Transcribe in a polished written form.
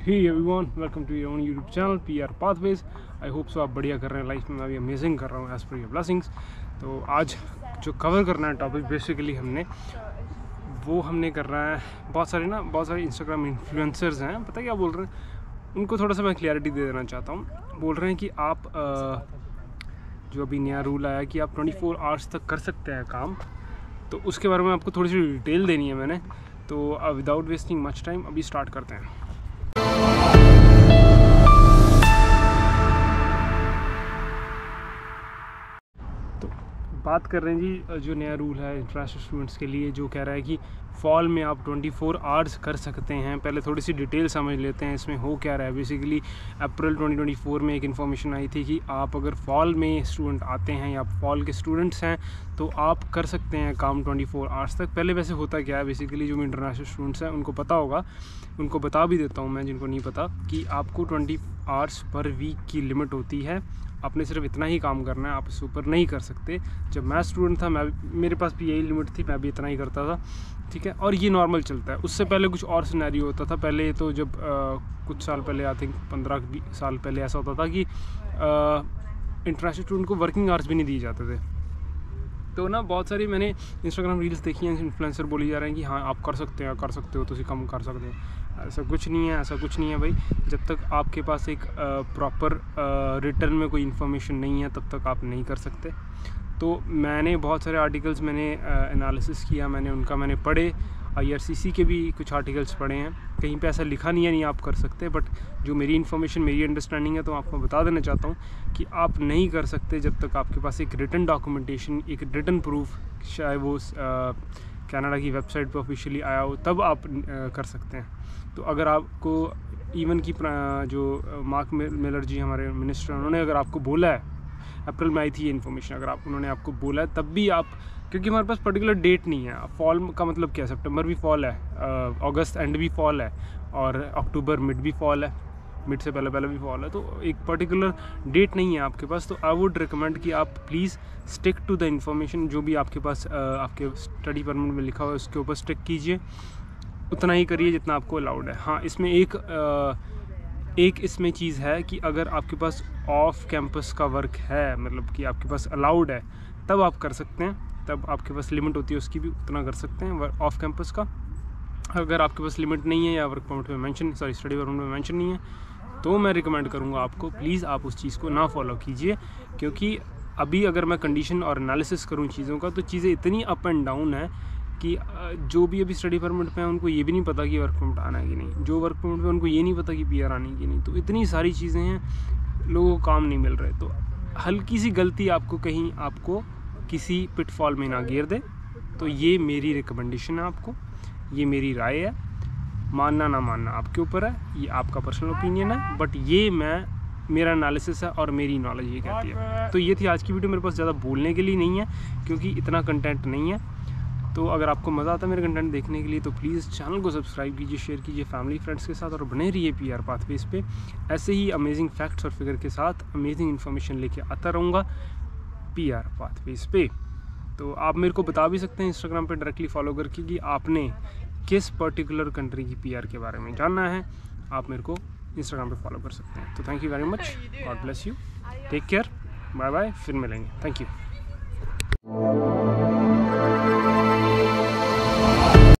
Hey everyone, welcome to your own YouTube channel PR pathways. I hope so आप बढ़िया कर रहे हैं लाइफ में। मैं भी अमेजिंग कर रहा हूँ एज पर योर ब्लेसिंग्स। तो आज जो कवर करना है टॉपिक बेसिकली हमने करना है, बहुत सारे इंस्टाग्राम इन्फ्लुएंसर्स हैं, पता क्या बोल रहे हैं, उनको थोड़ा सा मैं क्लियरिटी दे देना चाहता हूँ। बोल रहे हैं कि आप जो अभी नया रूल आया कि आप 24 आवर्स तक कर सकते हैं काम, तो उसके बारे में आपको थोड़ी सी डिटेल देनी है मैंने। तो विदाउट वेस्टिंग मच टाइम अभी स्टार्ट करते हैं। तो बात कर रहे हैं जी, जो नया रूल है इंटरनेशनल स्टूडेंट्स के लिए, जो कह रहा है कि फॉल में आप 24 आवर्स कर सकते हैं। पहले थोड़ी सी डिटेल समझ लेते हैं इसमें हो क्या रहा है। बेसिकली अप्रैल 2024 में एक इन्फॉर्मेशन आई थी कि आप अगर फॉल में स्टूडेंट आते हैं या फॉल के स्टूडेंट्स हैं तो आप कर सकते हैं काम 24 आवर्स तक। पहले वैसे होता क्या है, बेसिकली जो इंटरनेशनल स्टूडेंट्स हैं उनको पता होगा, उनको बता भी देता हूँ मैं जिनको नहीं पता, कि आपको 20 आवर्स पर वीक की लिमिट होती है। आपने सिर्फ इतना ही काम करना है, आप इससे ऊपर नहीं कर सकते। जब मैं स्टूडेंट था, मेरे पास भी यही लिमिट थी, मैं भी इतना ही करता था, ठीक है। और ये नॉर्मल चलता है। उससे पहले कुछ और सिनेरियो होता था। पहले तो जब कुछ साल पहले, आई थिंक 15-20 साल पहले, ऐसा होता था कि इंटरनेशनल स्टूडेंट को वर्किंग आवर्स भी नहीं दिए जाते थे। तो ना बहुत सारी मैंने इंस्टाग्राम रील्स देखी हैं, इन्फ्लुएंसर बोली जा रहे हैं कि हाँ आप कर सकते हो तो कम कर सकते हो। ऐसा कुछ नहीं है भाई। जब तक आपके पास एक प्रॉपर रिटर्न में कोई इन्फॉर्मेशन नहीं है तब तक आप नहीं कर सकते। तो मैंने बहुत सारे आर्टिकल्स एनालिसिस किया, मैंने पढ़े। IRCC के भी कुछ आर्टिकल्स पढ़े हैं। कहीं पे ऐसा लिखा नहीं है नहीं आप कर सकते, बट जो मेरी इन्फॉर्मेशन, मेरी अंडरस्टैंडिंग है, तो आपको बता देना चाहता हूँ कि आप नहीं कर सकते जब तक आपके पास एक रिटन डॉक्यूमेंटेशन, एक रिटन प्रूफ, शायद वो कनाडा की वेबसाइट पर ऑफिशियली आया हो, तब आप कर सकते हैं। तो अगर आपको इवन की जो मार्क मिलर जी हमारे मिनिस्टर, उन्होंने अगर आपको बोला है, अप्रैल में आई थी ये इन्फॉर्मेशन, अगर उन्होंने आपको बोला है तब भी आप, क्योंकि हमारे पास पर्टिकुलर डेट नहीं है। फॉल का मतलब क्या है, सितंबर भी फॉल है, अगस्त एंड भी फॉल है, और अक्टूबर मिड भी फॉल है, मिड से पहले भी फॉल है। तो एक पर्टिकुलर डेट नहीं है आपके पास। तो आई वुड रिकमेंड कि आप please stick to the information. जो भी आपके पास आपके स्टडी परमिट में लिखा हुआ है उसके ऊपर स्टिक कीजिए, उतना ही करिए जितना आपको अलाउड है। हाँ, इसमें एक इसमें चीज़ है कि अगर आपके पास ऑफ कैंपस का वर्क है, मतलब कि आपके पास अलाउड है, तब आप कर सकते हैं। तब आपके पास लिमिट होती है उसकी भी, उतना कर सकते हैं ऑफ कैंपस का। अगर आपके पास लिमिट नहीं है या वर्क परमिट में स्टडी परमिट में मेंशन नहीं है, तो मैं रिकमेंड करूँगा आपको, प्लीज़ आप उस चीज़ को ना फॉलो कीजिए। क्योंकि अभी अगर मैं कंडीशन और एनालिसिस करूँ चीज़ों का, तो चीज़ें इतनी अप एंड डाउन है कि जो भी अभी स्टडी परमिट पे है उनको ये भी नहीं पता कि वर्क परमिट आना है कि नहीं, जो वर्क परमिट पे उनको ये नहीं पता कि PR आनी है कि नहीं। तो इतनी सारी चीज़ें हैं, लोगों को काम नहीं मिल रहे। तो हल्की सी गलती आपको किसी पिटफॉल में ना गिर दे। तो ये मेरी रिकमेंडेशन है आपको, ये मेरी राय है। मानना ना मानना आपके ऊपर है, ये आपका पर्सनल ओपिनियन है, बट ये मेरा एनालिसिस है और मेरी नॉलेज ये कहती है। तो ये थी आज की वीडियो। मेरे पास ज़्यादा बोलने के लिए नहीं है क्योंकि इतना कंटेंट नहीं है। तो अगर आपको मज़ा आता है मेरे कंटेंट देखने के लिए, तो प्लीज़ चैनल को सब्सक्राइब कीजिए, शेयर कीजिए फैमिली फ्रेंड्स के साथ, और बने रहिए PR पाथवेज पे। ऐसे ही अमेजिंग फैक्ट्स और फिगर के साथ अमेजिंग इन्फॉर्मेशन लेके आता रहूँगा PR पाथवेज पे। तो आप मेरे को बता भी सकते हैं इंस्टाग्राम पे डायरेक्टली फॉलो करके कि आपने किस पर्टिकुलर कंट्री की PR के बारे में जानना है। आप मेरे को इंस्टाग्राम पे फॉलो कर सकते हैं। तो thank you very much, God bless you, take care, bye bye, फिर मिलेंगे, थैंक यू।